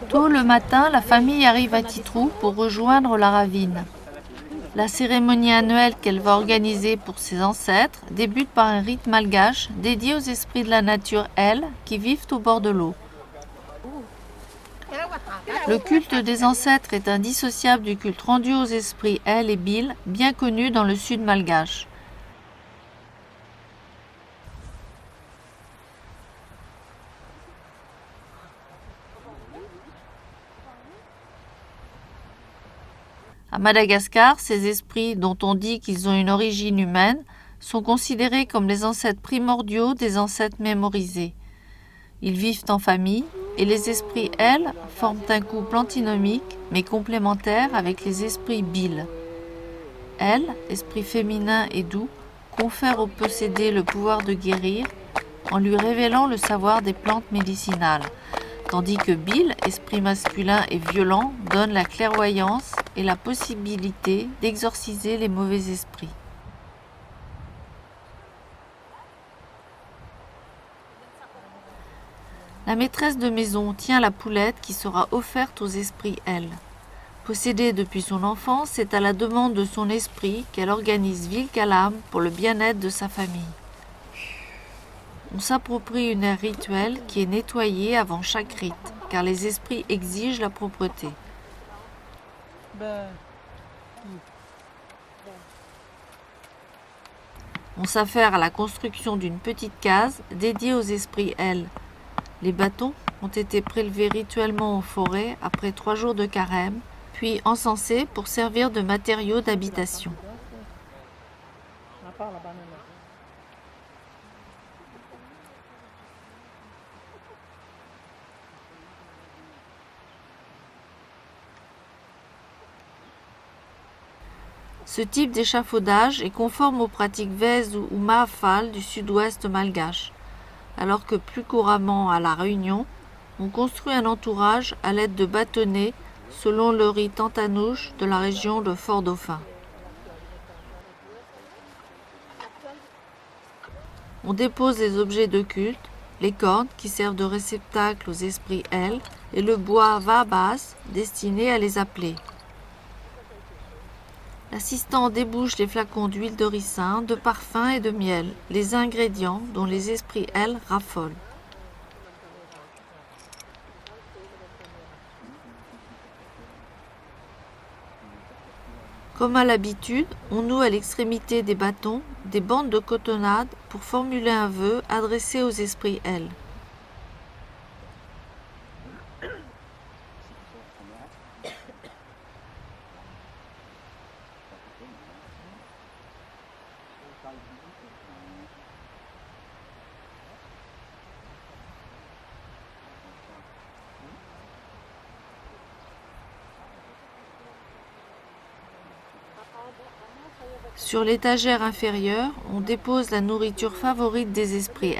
Tôt le matin, la famille arrive à Titrou pour rejoindre la ravine. La cérémonie annuelle qu'elle va organiser pour ses ancêtres débute par un rite malgache dédié aux esprits de la nature, qui vivent au bord de l'eau. Le culte des ancêtres est indissociable du culte rendu aux esprits et Bil, bien connu dans le sud malgache. À Madagascar, ces esprits, dont on dit qu'ils ont une origine humaine, sont considérés comme les ancêtres primordiaux des ancêtres mémorisés. Ils vivent en famille et les esprits forment un couple antinomique mais complémentaire avec les esprits Bil. Esprit féminin et doux, confère au possédé le pouvoir de guérir en lui révélant le savoir des plantes médicinales, tandis que Bil, esprit masculin et violent, donne la clairvoyance et la possibilité d'exorciser les mauvais esprits. La maîtresse de maison tient la poulette qui sera offerte aux esprits Possédée depuis son enfance, c'est à la demande de son esprit qu'elle organise Vilkalam pour le bien-être de sa famille. On s'approprie une aire rituelle qui est nettoyée avant chaque rite, car les esprits exigent la propreté. On s'affaire à la construction d'une petite case dédiée aux esprits Les bâtons ont été prélevés rituellement en forêt après 3 jours de carême, puis encensés pour servir de matériaux d'habitation. Ce type d'échafaudage est conforme aux pratiques Vez ou Mahafal du sud-ouest malgache, alors que plus couramment à La Réunion, on construit un entourage à l'aide de bâtonnets selon le rite Tantanouche de la région de Fort-Dauphin. On dépose les objets de culte, les cordes qui servent de réceptacle aux esprits et le bois Vabas destiné à les appeler. L'assistant débouche les flacons d'huile de ricin, de parfum et de miel, les ingrédients dont les esprits raffolent. Comme à l'habitude, on noue à l'extrémité des bâtons des bandes de cotonnade pour formuler un vœu adressé aux esprits Sur l'étagère inférieure, on dépose la nourriture favorite des esprits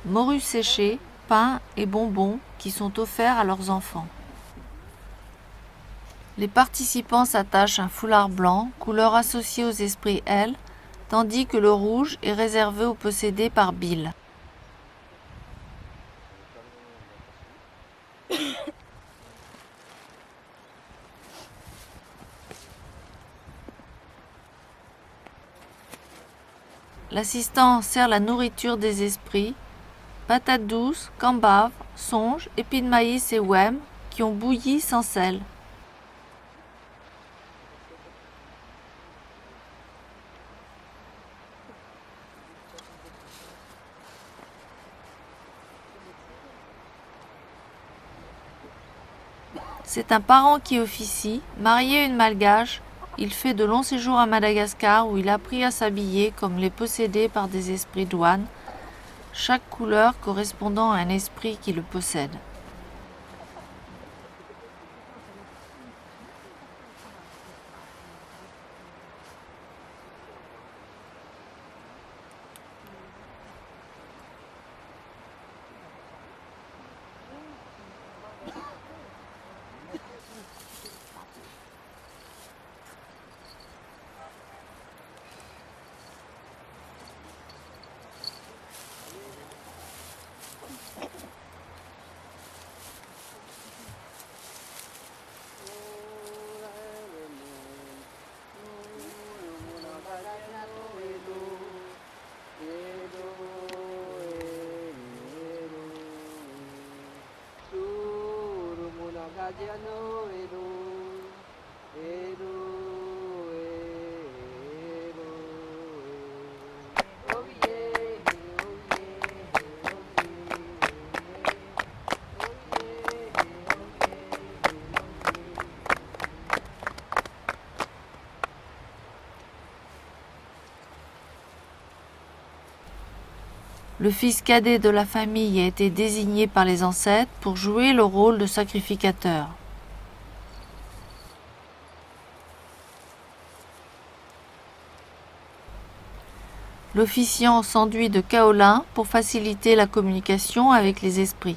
morues séchées, pain et bonbons qui sont offerts à leurs enfants. Les participants s'attachent un foulard blanc, couleur associée aux esprits tandis que le rouge est réservé aux possédés par Bil. L'assistant sert la nourriture des esprits, patates douces, cambaves, songes, épis de maïs et ouem qui ont bouilli sans sel. C'est un parent qui officie, marié à une malgache. Il fait de longs séjours à Madagascar où il apprit à s'habiller comme les possédés par des esprits douanes, chaque couleur correspondant à un esprit qui le possède. Le fils cadet de la famille a été désigné par les ancêtres pour jouer le rôle de sacrificateur. L'officiant s'enduit de kaolin pour faciliter la communication avec les esprits.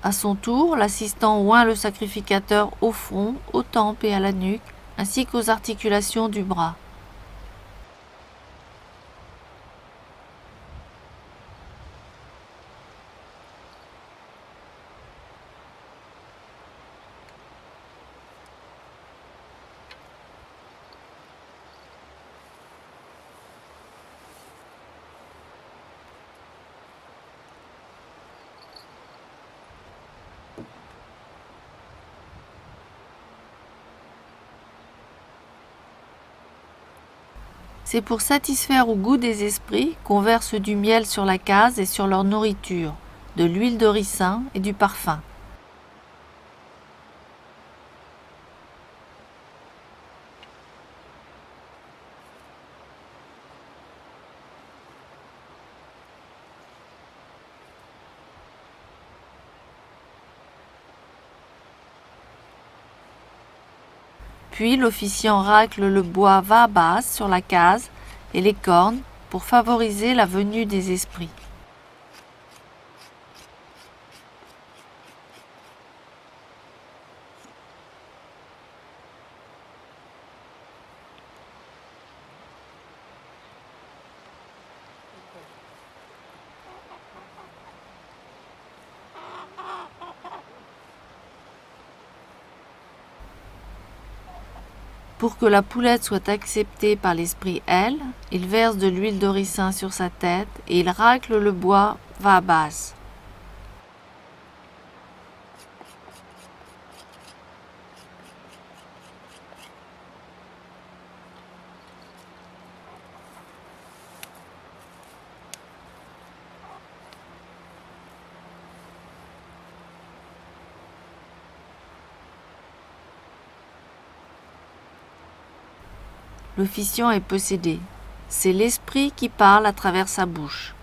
À son tour, l'assistant oint le sacrificateur au front, aux tempes et à la nuque, ainsi qu'aux articulations du bras. C'est pour satisfaire au goût des esprits qu'on verse du miel sur la case et sur leur nourriture, de l'huile de ricin et du parfum. Puis l'officiant racle le bois va-bas sur la case et les cornes pour favoriser la venue des esprits. Pour que la poulette soit acceptée par l'esprit elle, il verse de l'huile de ricin sur sa tête et il racle le bois va-bas. L'officiant est possédé. C'est l'esprit qui parle à travers sa bouche.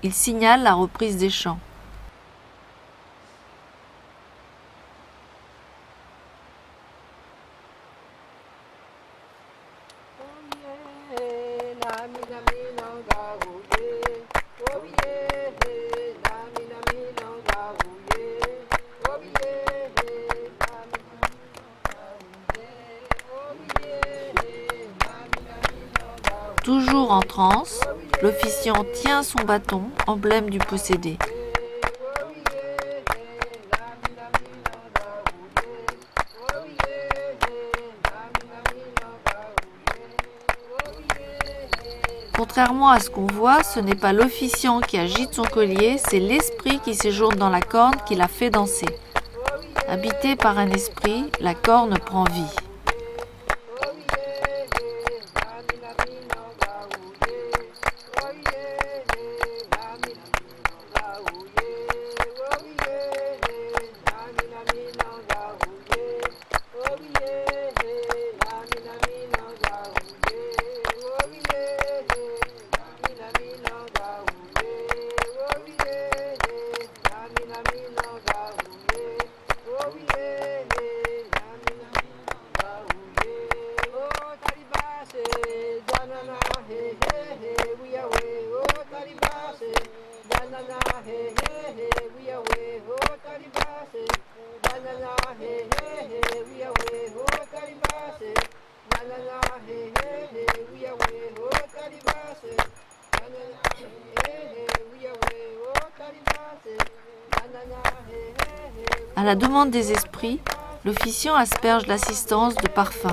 Il signale la reprise des chants. Toujours en transe, l'officiant tient son bâton, emblème du possédé. Contrairement à ce qu'on voit, ce n'est pas l'officiant qui agite son collier, c'est l'esprit qui séjourne dans la corne qui la fait danser. Habité par un esprit, la corne prend vie. À la demande des esprits, l'officiant asperge l'assistance de parfums.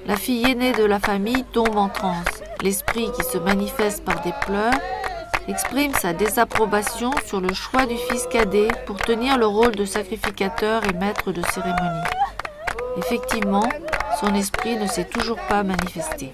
La fille aînée de la famille tombe en transe. L'esprit, qui se manifeste par des pleurs, exprime sa désapprobation sur le choix du fils cadet pour tenir le rôle de sacrificateur et maître de cérémonie. Effectivement, son esprit ne s'est toujours pas manifesté.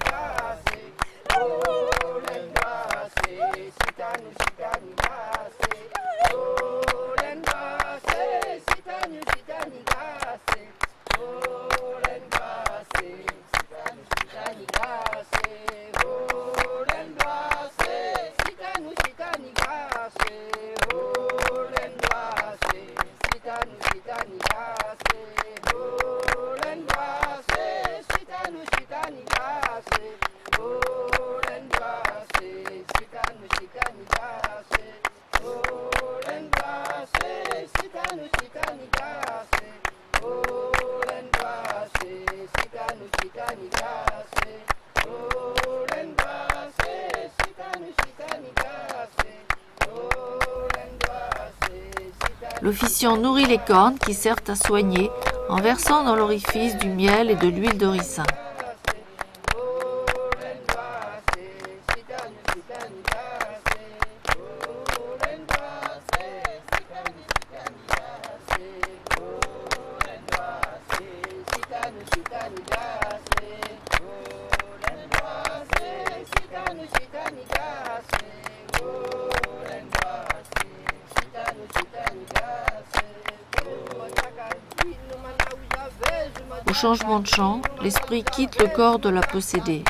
L'officiant nourrit les cornes qui servent à soigner en versant dans l'orifice du miel et de l'huile de ricin. Au changement de chant, l'esprit quitte le corps de la possédée.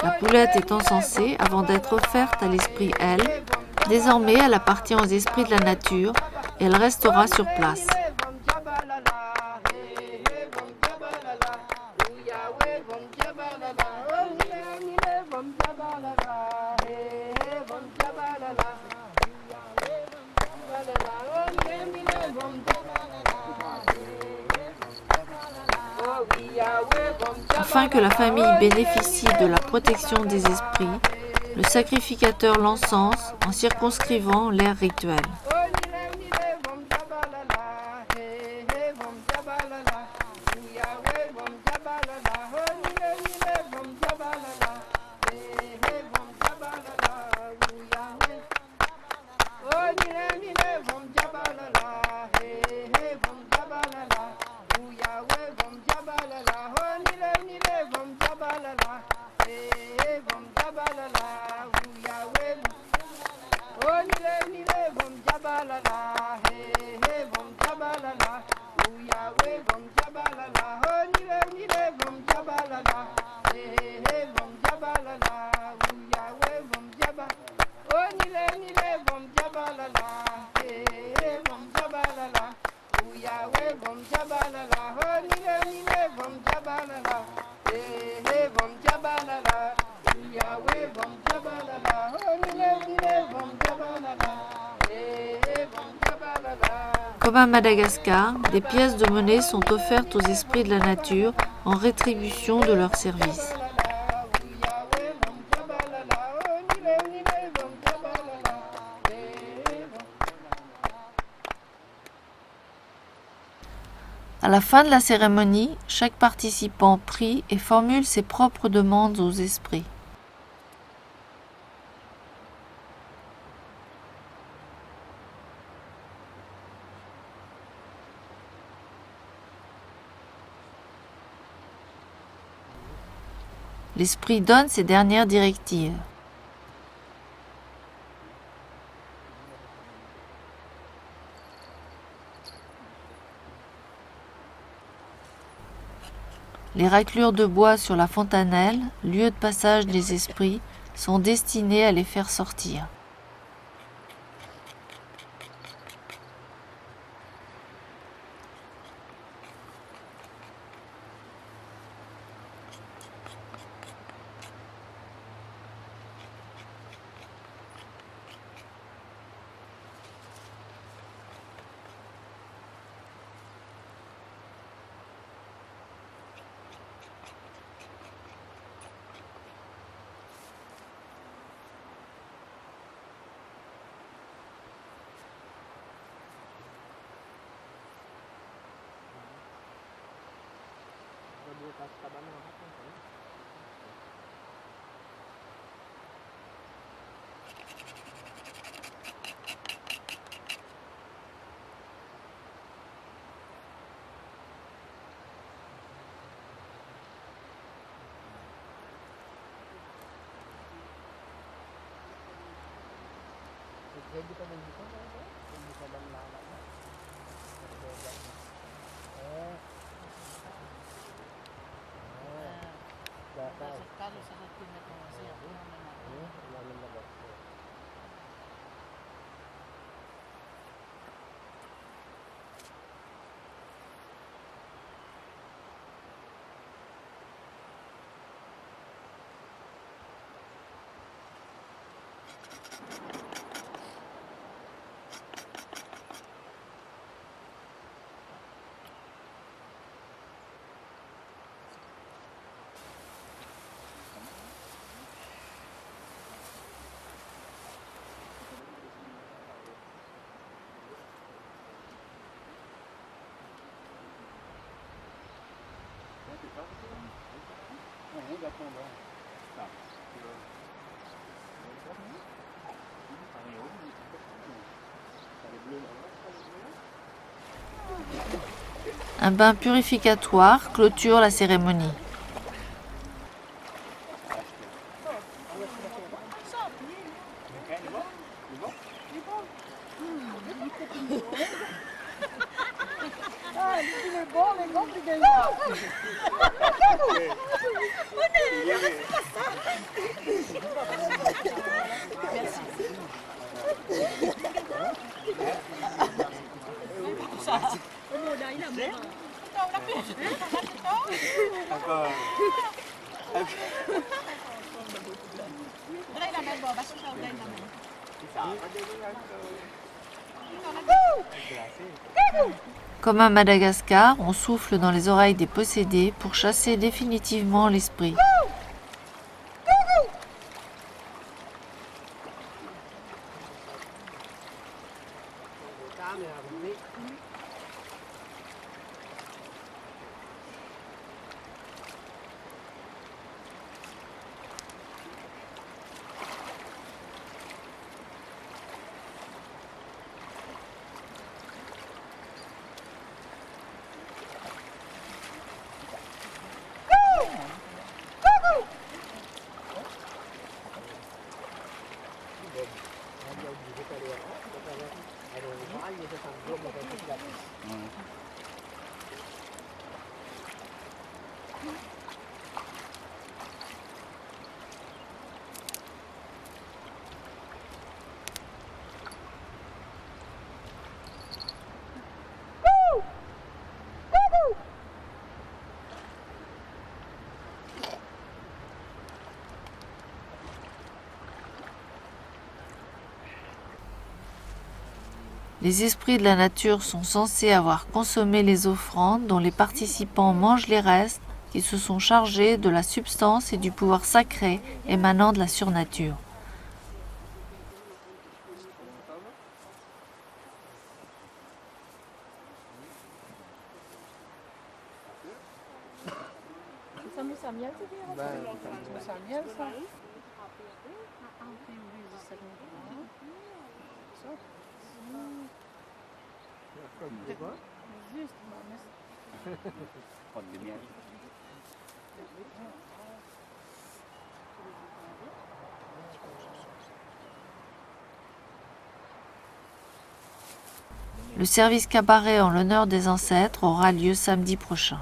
La poulette est encensée avant d'être offerte à l'esprit Elle. Désormais, elle appartient aux esprits de la nature et elle restera sur place. Afin que la famille bénéficie de la protection des esprits, le sacrificateur l'encense en circonscrivant l'air rituel. Comme à Madagascar, des pièces de monnaie sont offertes aux esprits de la nature en rétribution de leur service. À la fin de la cérémonie, chaque participant prie et formule ses propres demandes aux esprits. L'esprit donne ses dernières directives. Les raclures de bois sur la fontanelle, lieu de passage des esprits, sont destinées à les faire sortir. Un bain purificatoire clôture la cérémonie. Comme à Madagascar, on souffle dans les oreilles des possédés pour chasser définitivement l'esprit. Les esprits de la nature sont censés avoir consommé les offrandes dont les participants mangent les restes qui se sont chargés de la substance et du pouvoir sacré émanant de la surnature. Le service cabaret en l'honneur des ancêtres aura lieu samedi prochain.